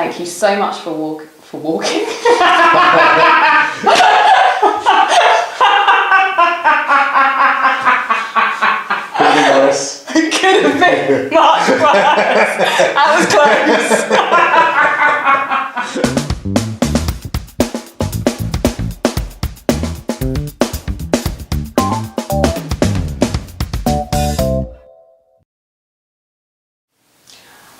Thank you so much for walking. It could have been much worse. That was close.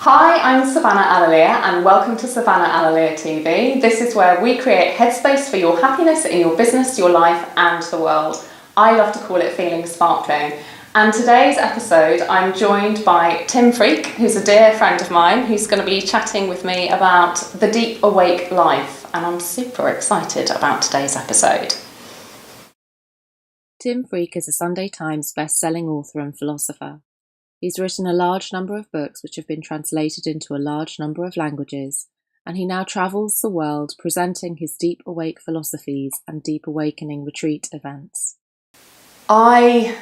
Hi, I'm Savannah Alalia and welcome to Savannah Alalia TV. This is where we create headspace for your happiness in your business, your life and the world. I love to call it feeling sparkling. And today's episode I'm joined by Tim Freke, who's a dear friend of mine, who's going to be chatting with me about the deep awake life. And I'm super excited about today's episode. Tim Freke is a Sunday Times best-selling author and philosopher. He's written a large number of books which have been translated into a large number of languages, and he now travels the world presenting his deep awake philosophies and deep awakening retreat events. I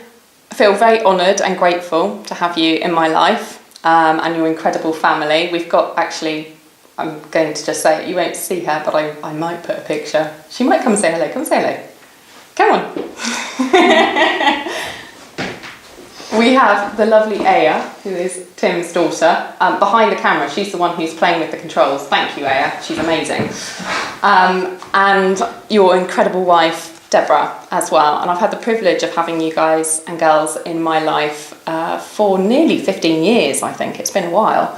feel very honoured and grateful to have you in my life and your incredible family. We've got I'm going to just say it, you won't see her, but I might put a picture. She might come and say hello. Come say hello. Come on. We have the lovely Aya, who is Tim's daughter, behind the camera. She's the one who's playing with the controls. Thank you, Aya. She's amazing. And your incredible wife, Deborah, as well. And I've had the privilege of having you guys and girls in my life for nearly 15 years, I think. It's been a while.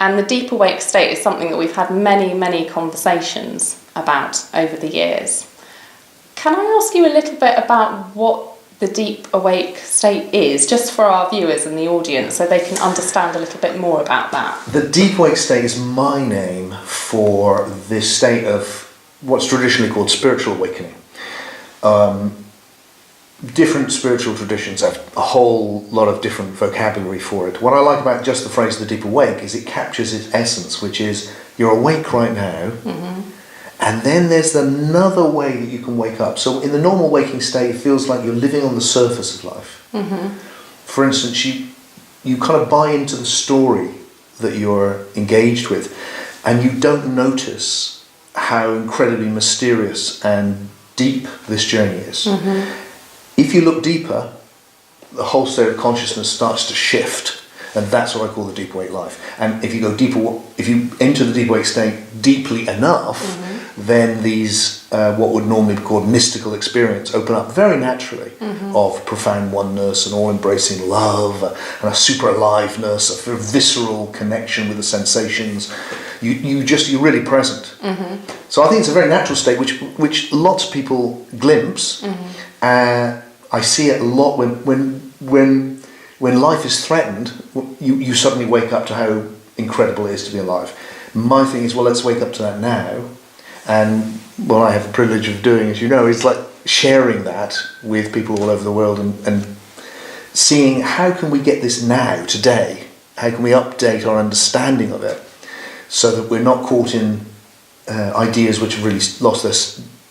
And the deep awake state is something that we've had many, many conversations about over the years. Can I ask you a little bit about what the deep awake state is, just for our viewers and the audience, so they can understand a little bit more about that? The deep awake state is my name for this state of what's traditionally called spiritual awakening. Different spiritual traditions have a whole lot of different vocabulary for it. What I like about just the phrase the deep awake is it captures its essence, which is you're awake right now, and then there's another way that you can wake up. So in the normal waking state, it feels like you're living on the surface of life. For instance, you kind of buy into the story that you're engaged with, and you don't notice how incredibly mysterious and deep this journey is. If you look deeper, the whole state of consciousness starts to shift, and that's what I call the deep awake life. And if you go deeper, if you enter the deep awake state deeply enough, then these what would normally be called mystical experience open up very naturally, of profound oneness and all-embracing love and a super aliveness, a visceral connection with the sensations. You're really present. So I think it's a very natural state which lots of people glimpse. I see it a lot when life is threatened. You suddenly wake up to how incredible it is to be alive. My thing is, well, let's wake up to that now. And what I have the privilege of doing, as you know, is like sharing that with people all over the world and seeing how can we get this now, today? How can we update our understanding of it so that we're not caught in ideas which have really lost their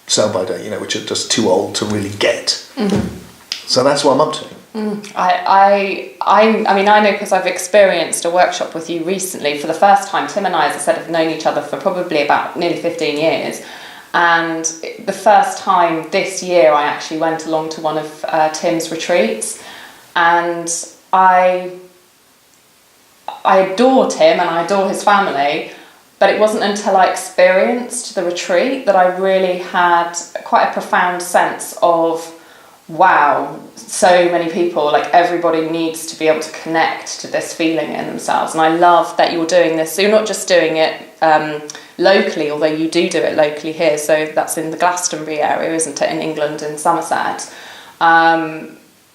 sell-by date, which are just too old to really get. So that's what I'm up to. I mean, I know because I've experienced a workshop with you recently for the first time. Tim and I, as I said, have known each other for probably about nearly 15 years. And the first time this year, I actually went along to one of Tim's retreats. And I adore Tim and I adore his family. But it wasn't until I experienced the retreat that I really had quite a profound sense of, wow, so many people, like everybody needs to be able to connect to this feeling in themselves. And I love that you're doing this. So you're not just doing it locally, although you do it locally here. So that's in the Glastonbury area, isn't it, in England, in Somerset.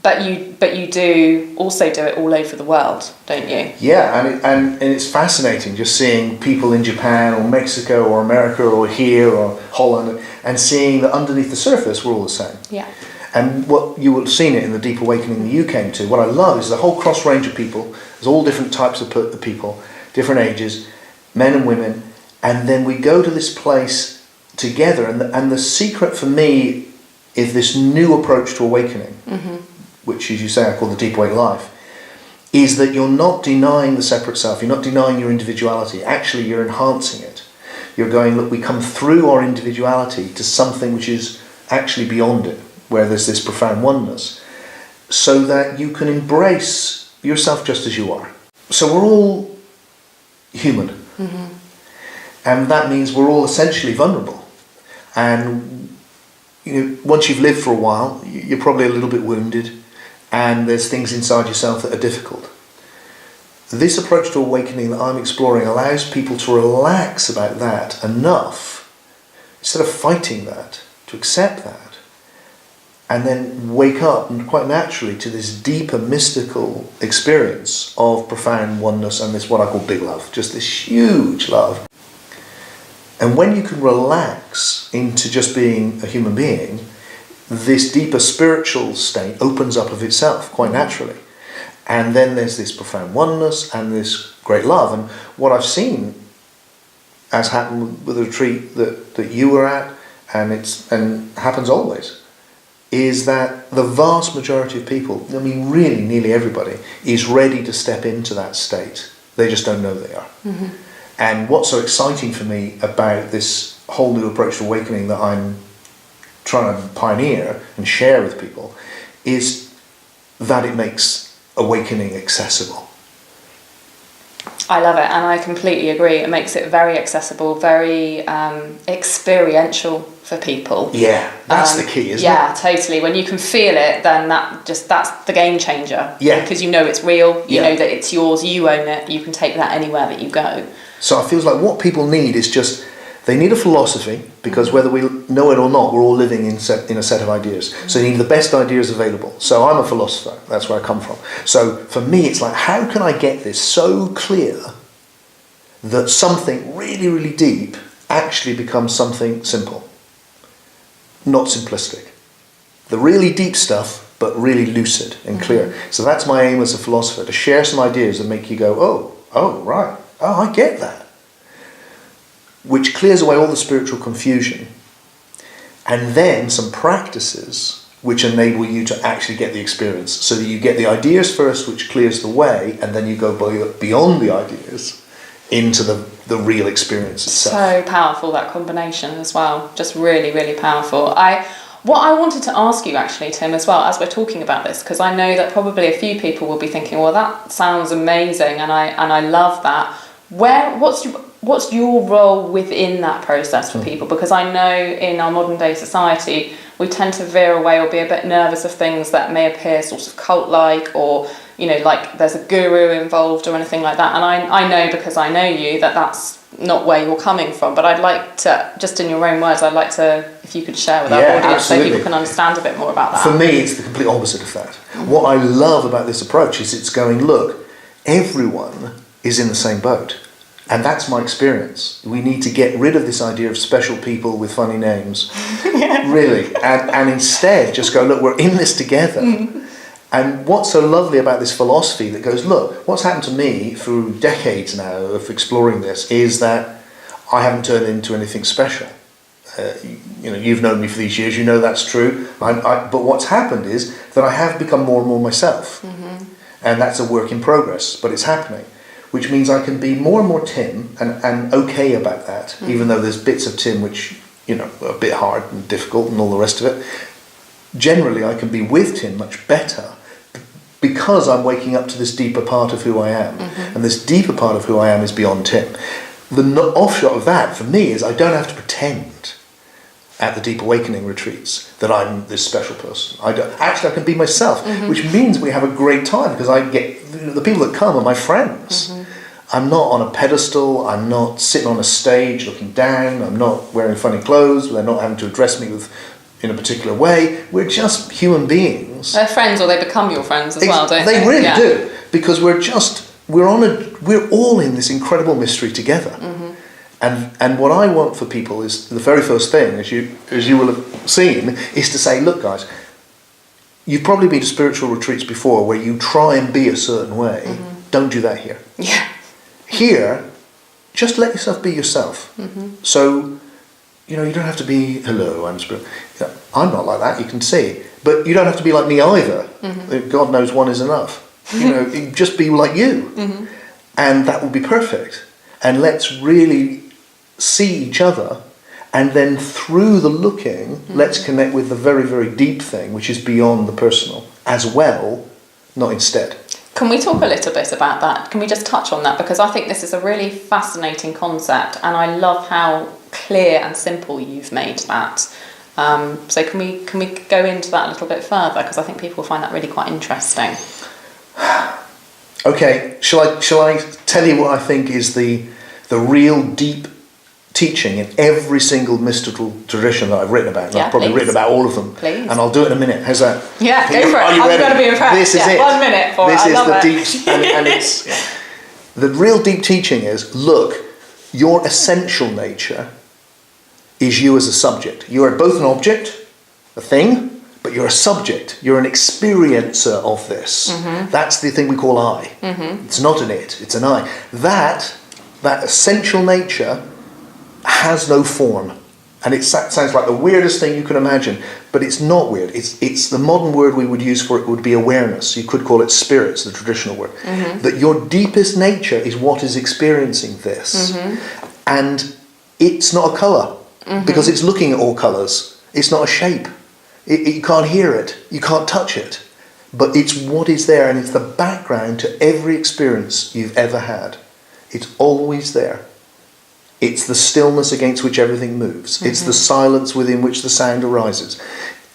But you do also do it all over the world, don't you? Yeah, and it's fascinating just seeing people in Japan or Mexico or America or here or Holland and seeing that underneath the surface we're all the same. Yeah. And what you will have seen it in the deep awakening that you came to. What I love is the whole cross range of people. There's all different types of people, different ages, men and women, and then we go to this place together. And the secret for me is this new approach to awakening, which, as you say, I call the deep awake life. is that you're not denying the separate self, you're not denying your individuality, actually you're enhancing it. You're going, look, we come through our individuality to something which is actually beyond it, where there's this profound oneness, so that you can embrace yourself just as you are. So we're all human. Mm-hmm. And that means we're all essentially vulnerable. And once you've lived for a while, you're probably a little bit wounded, and there's things inside yourself that are difficult. This approach to awakening that I'm exploring allows people to relax about that enough, instead of fighting that, to accept that, and then wake up, and quite naturally, to this deeper mystical experience of profound oneness and this what I call big love, just this huge love. And when you can relax into just being a human being, this deeper spiritual state opens up of itself quite naturally. And then there's this profound oneness and this great love. And what I've seen, as happened with the retreat that you were at, and happens always, is that the vast majority of people, I mean really nearly everybody, is ready to step into that state. They just don't know they are. Mm-hmm. And what's so exciting for me about this whole new approach to awakening that I'm trying to pioneer and share with people is that it makes awakening accessible. I love it, and I completely agree. It makes it very accessible, very experiential for people. Yeah, that's the key, isn't it? Yeah, totally. When you can feel it, then that's the game changer. Yeah. Because you know it's real, you know that it's yours, you own it, you can take that anywhere that you go. So it feels like what people need is just, they need a philosophy, because whether we know it or not, we're all living in a set of ideas. So you need the best ideas available. So I'm a philosopher, that's where I come from. So for me, it's like, how can I get this so clear that something really, really deep actually becomes something simple, not simplistic. The really deep stuff, but really lucid and clear. So that's my aim as a philosopher, to share some ideas that make you go, oh, right, oh, I get that. Which clears away all the spiritual confusion. And then some practices which enable you to actually get the experience. So that you get the ideas first, which clears the way, and then you go beyond the ideas into the real experience itself. So powerful, that combination as well. Just really, really powerful. What I wanted to ask you actually, Tim, as well, as we're talking about this, because I know that probably a few people will be thinking, well, that sounds amazing, and I love that. What's your role within that process for people? Because I know in our modern day society, we tend to veer away or be a bit nervous of things that may appear sort of cult-like, or, like there's a guru involved or anything like that. And I know, because I know you, that that's not where you're coming from. But I'd like to, just in your own words, I'd like to, if you could share with our audience, absolutely, so people can understand a bit more about that. For me, it's the complete opposite of that. What I love about this approach is it's going, look, everyone is in the same boat. And that's my experience. We need to get rid of this idea of special people with funny names, really, and instead just go, look, we're in this together. And what's so lovely about this philosophy that goes, look, what's happened to me through decades now of exploring this is that I haven't turned into anything special. You've known me for these years, you know that's true. But what's happened is that I have become more and more myself. And that's a work in progress, but it's happening. Which means I can be more and more Tim and okay about that, even though there's bits of Tim which, are a bit hard and difficult and all the rest of it. Generally, I can be with Tim much better because I'm waking up to this deeper part of who I am. And this deeper part of who I am is beyond Tim. The offshot of that, for me, is I don't have to pretend at the Deep Awakening retreats that I'm this special person. I can be myself, which means we have a great time, because I get the people that come are my friends. I'm not on a pedestal, I'm not sitting on a stage looking down, I'm not wearing funny clothes, they're not having to address me in a particular way. We're just human beings. They're friends, or they become your friends as well, don't they? They really do, because we're all in this incredible mystery together. And what I want for people is, the very first thing, as you will have seen, is to say, look guys, you've probably been to spiritual retreats before where you try and be a certain way. Don't do that here. Yeah. Here, just let yourself be yourself. So, you don't have to be, hello, I'm spiritual. I'm not like that, you can see. But you don't have to be like me either. God knows one is enough. Just be like you. And that will be perfect. And let's really see each other. And then through the looking, let's connect with the very, very deep thing, which is beyond the personal, as well, not instead. Can we talk a little bit about that? Can we just touch on that? Because I think this is a really fascinating concept, and I love how clear and simple you've made that. So can we go into that a little bit further? Because I think people find that really quite interesting. Okay, shall I tell you what I think is the real deep teaching in every single mystical tradition that I've written about? Yeah, I've probably written about all of them. Please. And I'll do it in a minute. How's that? Yeah, go for it. Are you ready? I'm going to be impressed. This is it. 1 minute for this it. I is love the it. deep, and it's the real deep teaching is, look, your essential nature is you as a subject. You are both an object, a thing, but you're a subject. You're an experiencer of this. That's the thing we call I. It's not an it, it's an I. That essential nature has no form. And it sounds like the weirdest thing you can imagine, but it's not weird. It's the modern word we would use for it would be awareness. You could call it spirits, the traditional word. That your deepest nature is what is experiencing this. And it's not a colour, because it's looking at all colours. It's not a shape. You can't hear it. You can't touch it. But it's what is there, and it's the background to every experience you've ever had. It's always there. It's the stillness against which everything moves. It's the silence within which the sound arises.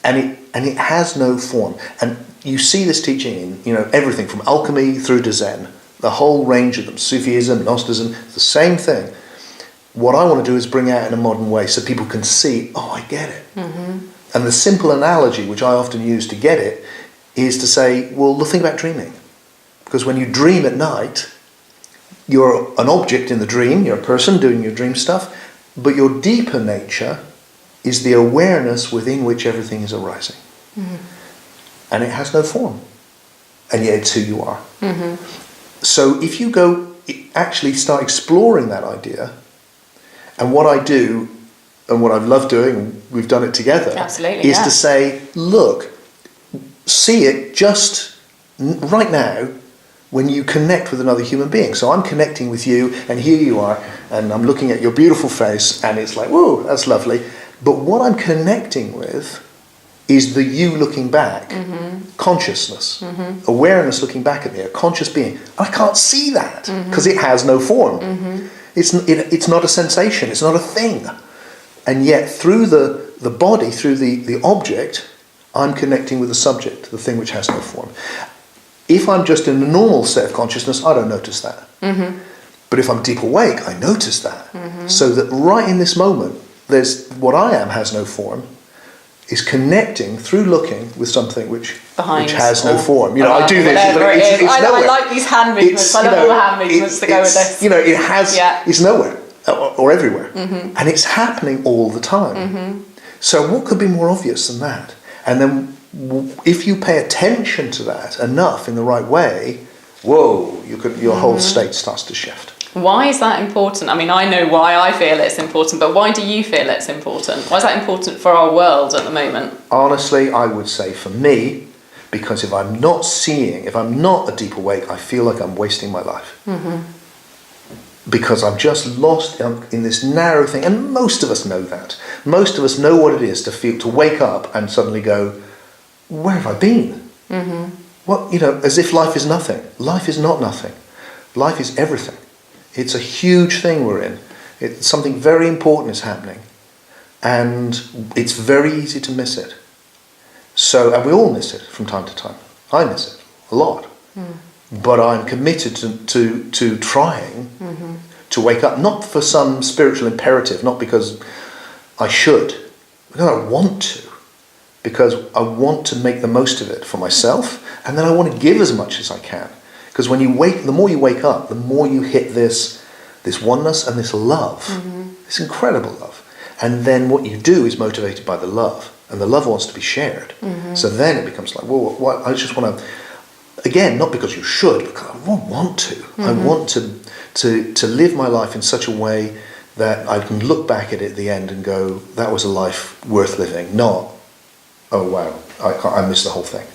And it has no form. And you see this teaching in everything from alchemy through to Zen. The whole range of them. Sufism, Gnosticism, the same thing. What I want to do is bring out in a modern way so people can see, oh, I get it. And the simple analogy, which I often use to get it, is to say, well, think about dreaming. Because when you dream at night, you're an object in the dream, you're a person doing your dream stuff, but your deeper nature is the awareness within which everything is arising. And it has no form. And yet it's who you are. So if you actually start exploring that idea, and what I do, and what I've loved doing, and we've done it together, is to say, look, see it just right now when you connect with another human being. So I'm connecting with you, and here you are, and I'm looking at your beautiful face, and it's like, whoa, that's lovely. But what I'm connecting with is the you looking back, consciousness, awareness looking back at me, a conscious being. I can't see that because it has no form. It's not a sensation, it's not a thing. And yet through the body, through the object, I'm connecting with the subject, the thing which has no form. If I'm just in a normal state of consciousness, I don't notice that. But if I'm deep awake, I notice that. So that right in this moment, there's what I am has no form, is connecting through looking with something which has no form. I do this. I like these hand movements. I love all the hand movements that go with this. It has. It's nowhere or everywhere, and it's happening all the time. So what could be more obvious than that? And then if you pay attention to that enough in the right way, whoa, your whole state starts to shift. Why is that important? I mean, I know why I feel it's important, but why do you feel it's important? Why is that important for our world at the moment? Honestly, I would say for me, because if I'm not a deep awake, I feel like I'm wasting my life. Because I'm just lost in this narrow thing, and most of us know that. Most of us know what it is to wake up and suddenly go, where have I been? What, as if life is nothing. Life is not nothing. Life is everything. It's a huge thing we're in. Something very important is happening. And it's very easy to miss it. And we all miss it from time to time. I miss it a lot. But I'm committed to trying to wake up, not for some spiritual imperative, not because I should, because I want to. Because I want to make the most of it for myself, and then I want to give as much as I can. Because the more you wake up, the more you hit this oneness and this love, this incredible love. And then what you do is motivated by the love, and the love wants to be shared. So then it becomes like, well, I just want to, again, not because you should, because I want to. I want to live my life in such a way that I can look back at it at the end and go, that was a life worth living, not, oh wow, I missed the whole thing.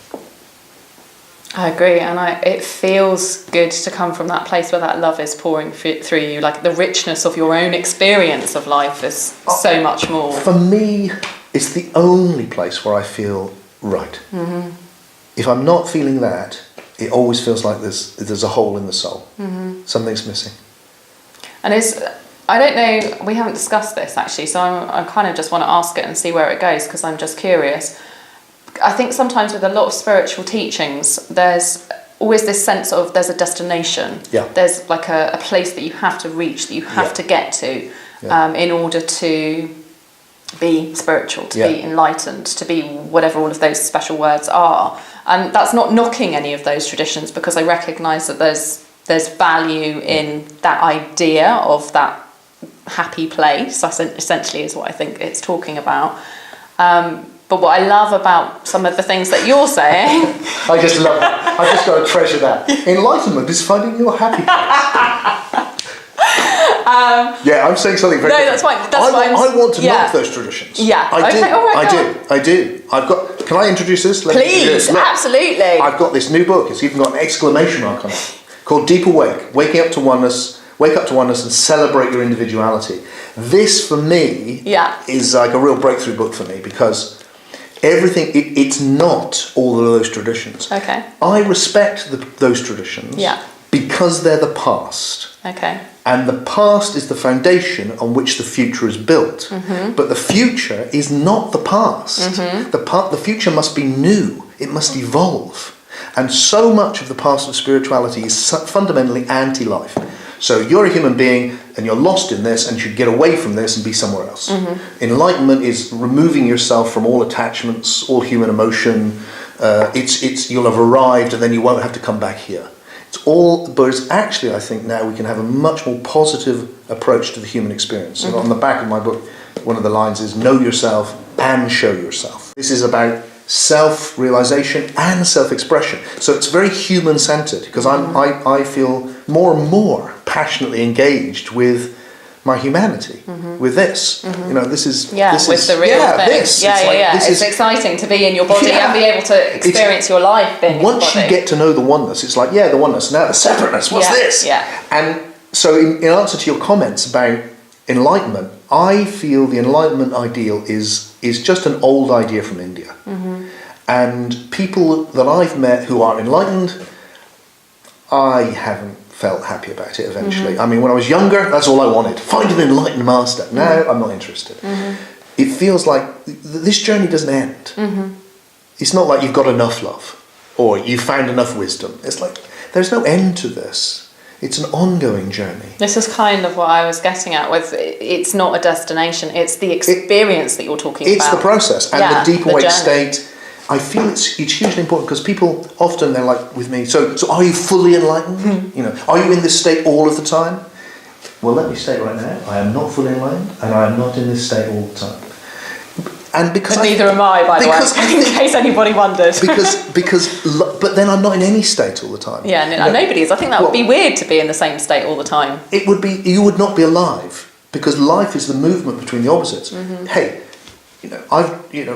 I agree, and it feels good to come from that place where that love is pouring through you. Like the richness of your own experience of life is so much more. For me, it's the only place where I feel right. Mm-hmm. If I'm not feeling that, it always feels like there's a hole in the soul. Mm-hmm. Something's missing. And I don't know, we haven't discussed this actually, so I kind of just want to ask it and see where it goes, because I'm just curious. I think sometimes with a lot of spiritual teachings, there's always this sense of there's a destination. Yeah. There's like a place that you have to reach, that you have to get to in order to be spiritual, to be enlightened, to be whatever all of those special words are. And that's not knocking any of those traditions, because I recognise that there's value in that idea of that happy place, essentially is what I think it's talking about. But what I love about some of the things that you're saying... I just love that. I just got to treasure that. Enlightenment is finding your happy place. I'm saying something very different. That's fine. I want to knock those traditions. Yeah. I do. Can I introduce this? Please, absolutely. I've got this new book. It's even got an exclamation mark on it, called Deep Awake, Wake Up to Oneness and Celebrate Your Individuality. This, for me, is like a real breakthrough book for me, because everything, it's not all of those traditions. Okay. I respect those traditions because they're the past. Okay. And the past is the foundation on which the future is built. Mm-hmm. But the future is not the past. Mm-hmm. The future must be new. It must evolve. And so much of the past of spirituality is fundamentally anti-life. So you're a human being and you're lost in this and should get away from this and be somewhere else. Mm-hmm. Enlightenment is removing yourself from all attachments, all human emotion. You'll have arrived and then you won't have to come back here. But it's actually, I think now we can have a much more positive approach to the human experience. Mm-hmm. And on the back of my book, one of the lines is, know yourself and show yourself. This is about self-realization and self-expression. So it's very human-centered, because I feel more and more passionately engaged with my humanity, with this. Mm-hmm. This is with the real thing. It's exciting to be in your body and be able to experience your life being once you get to know the oneness, it's like, the oneness, now the separateness, what's this? Yeah. And so in answer to your comments about enlightenment, I feel the enlightenment ideal is just an old idea from India. Mm-hmm. And people that I've met who are enlightened, I haven't felt happy about it eventually. Mm-hmm. I mean, when I was younger, that's all I wanted. Find an enlightened master. Now, I'm not interested. Mm-hmm. It feels like this journey doesn't end. Mm-hmm. It's not like you've got enough love or you've found enough wisdom. It's like there's no end to this. It's an ongoing journey. This is kind of what I was getting at with it's not a destination, it's the experience that you're talking about. It's the process and the deep awake state. I feel it's hugely important, because people often, they're like with me, so are you fully enlightened? Mm-hmm. Are you in this state all of the time? Well, let me state right now, I am not fully enlightened and I am not in this state all the time. And because neither am I, by the way, in case anybody wondered. But then I'm not in any state all the time. Yeah, nobody is. I think that would be weird to be in the same state all the time. It would be. You would not be alive, because life is the movement between the opposites. Mm-hmm. Hey,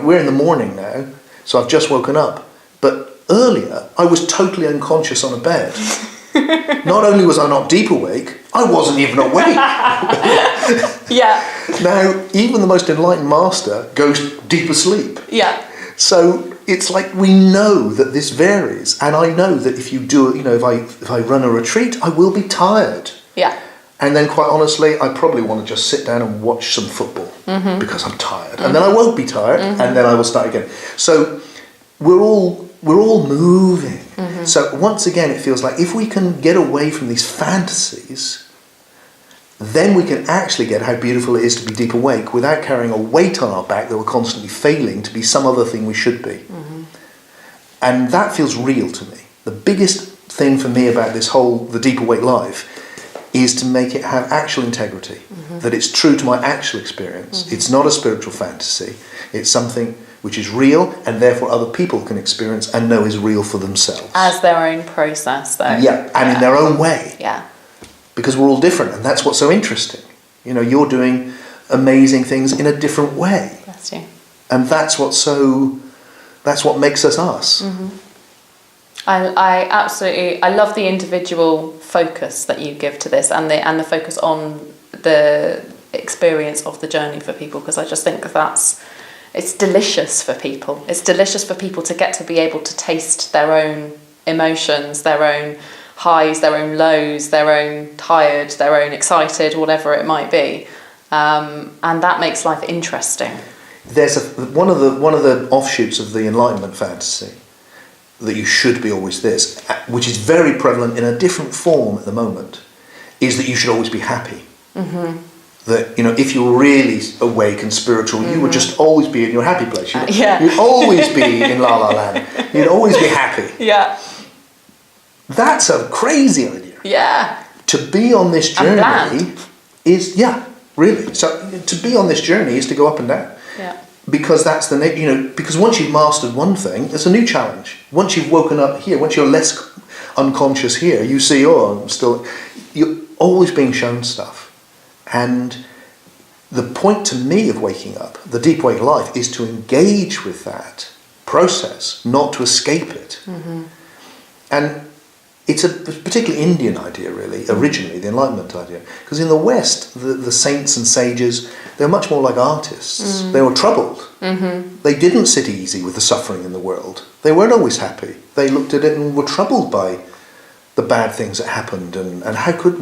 we're in the morning now, so I've just woken up. But earlier, I was totally unconscious on a bed. Not only was I not deep awake, I wasn't even awake. Yeah. Now, even the most enlightened master goes deep asleep. Yeah. So it's like we know that this varies, and I know that if you do, if I run a retreat, I will be tired. Yeah. And then, quite honestly, I probably want to just sit down and watch some football because I'm tired, and then I won't be tired, and then I will start again. So we're all moving. Mm-hmm. So once again, it feels like if we can get away from these fantasies, then we can actually get how beautiful it is to be deep awake without carrying a weight on our back that we're constantly failing to be some other thing we should be. Mm-hmm. And that feels real to me. The biggest thing for me about the deep awake life is to make it have actual integrity, that it's true to my actual experience. Mm-hmm. It's not a spiritual fantasy. It's something which is real, and therefore other people can experience and know is real for themselves. As their own process, though. Yeah, and in their own way. Yeah. Because we're all different, and that's what's so interesting. You're doing amazing things in a different way. Bless you. And that's what makes us us. Mm-hmm. I absolutely, I love the individual focus that you give to this, and the focus on the experience of the journey for people, because I just think it's delicious for people. It's delicious for people to get to be able to taste their own emotions, their own highs, their own lows, their own tired, their own excited, whatever it might be, and that makes life interesting. There's one of the offshoots of the enlightenment fantasy, that you should be always this, which is very prevalent in a different form at the moment, is that you should always be happy. Mm-hmm. That, if you were really awake and spiritual, you would just always be in your happy place. You'd always be in La La Land. You'd always be happy. Yeah. That's a crazy idea. Yeah. To be on this journey is, really. So to be on this journey is to go up and down. Yeah. Because that's because once you've mastered one thing, there's a new challenge. Once you've woken up here, once you're less unconscious here, you see, you're always being shown stuff. And the point to me of waking up, the deep awake life, is to engage with that process, not to escape it. Mm-hmm. And it's a particularly Indian idea, really, originally, the Enlightenment idea. Because in the West, the saints and sages, they're much more like artists. Mm. They were troubled. Mm-hmm. They didn't sit easy with the suffering in the world. They weren't always happy. They looked at it and were troubled by the bad things that happened and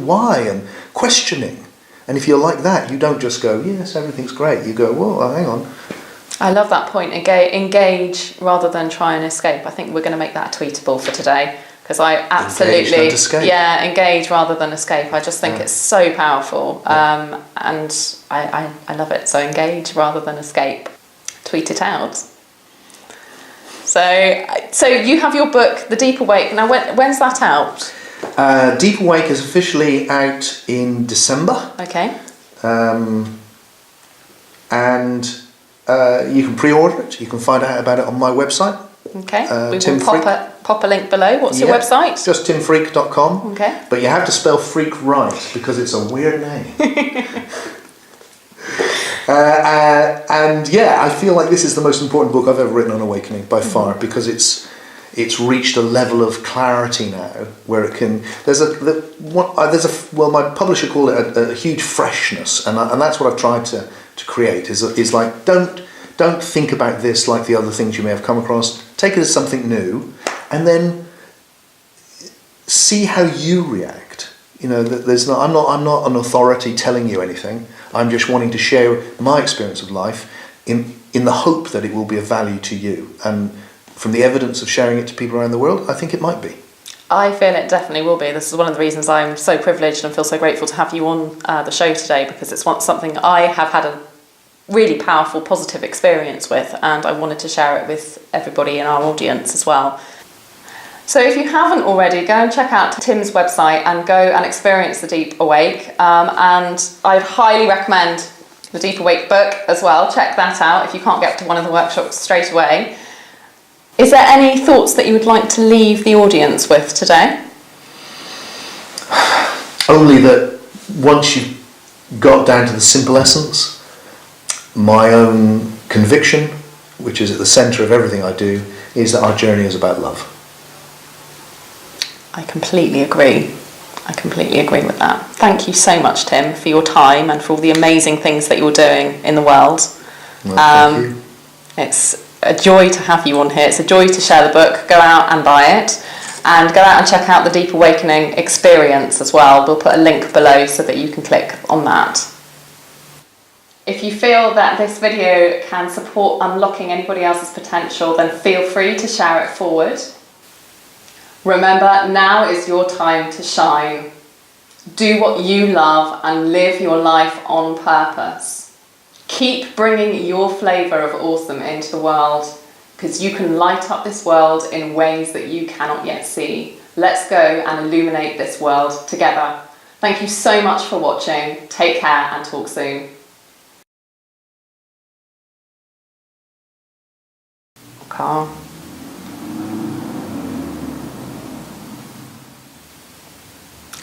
why, and questioning. And if you're like that, you don't just go, yes, everything's great. You go, whoa, hang on. I love that point. Engage rather than try and escape. I think we're going to make that tweetable for today. Because I absolutely, engage rather than escape. I just think it's so powerful, and I love it. So engage rather than escape. Tweet it out. So you have your book, The Deep Awake. Now, when's that out? Deep Awake is officially out in December. Okay. And you can pre-order it. You can find out about it on my website. Okay. We will pop a link below. What's your website? Just timfreke.com. Okay. But you have to spell freak right, because it's a weird name. I feel like this is the most important book I've ever written on awakening by far, because it's reached a level of clarity now where it can. My publisher called it a huge freshness, and that's what I've tried to create. Is like don't think about this like the other things you may have come across. Take it as something new, and then see how you react. I'm not an authority telling you anything. I'm just wanting to share my experience of life in the hope that it will be of value to you. And from the evidence of sharing it to people around the world, I think it might be. I feel it definitely will be. This is one of the reasons I'm so privileged and feel so grateful to have you on the show today, because it's something I have had a really powerful, positive experience with, and I wanted to share it with everybody in our audience as well. So if you haven't already, go and check out Tim's website and go and experience the Deep Awake. And I'd highly recommend the Deep Awake book as well. Check that out if you can't get to one of the workshops straight away. Is there any thoughts that you would like to leave the audience with today? Only that once you've got down to the simple essence, my own conviction, which is at the centre of everything I do, is that our journey is about love. I completely agree with that. Thank you so much, Tim, for your time and for all the amazing things that you're doing in the world. Well, thank you. It's a joy to have you on here. It's a joy to share the book. Go out and buy it, and go out and check out the Deep Awakening experience as well. We'll put a link below so that you can click on that. If you feel that this video can support unlocking anybody else's potential, then feel free to share it forward. Remember, now is your time to shine. Do what you love and live your life on purpose. Keep bringing your flavour of awesome into the world, because you can light up this world in ways that you cannot yet see. Let's go and illuminate this world together. Thank you so much for watching. Take care and talk soon. Car.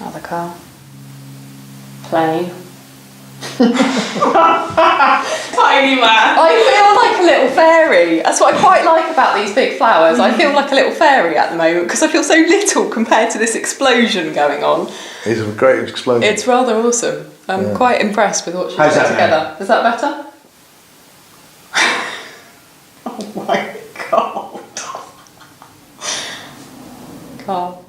Other car. Plane. Tiny man. I feel like like a little fairy. That's what I quite like about these big flowers. I feel like a little fairy at the moment because I feel so little compared to this explosion going on. It's a great explosion. It's rather awesome. I'm quite impressed with what she's put together. Is that better? Oh my god. God.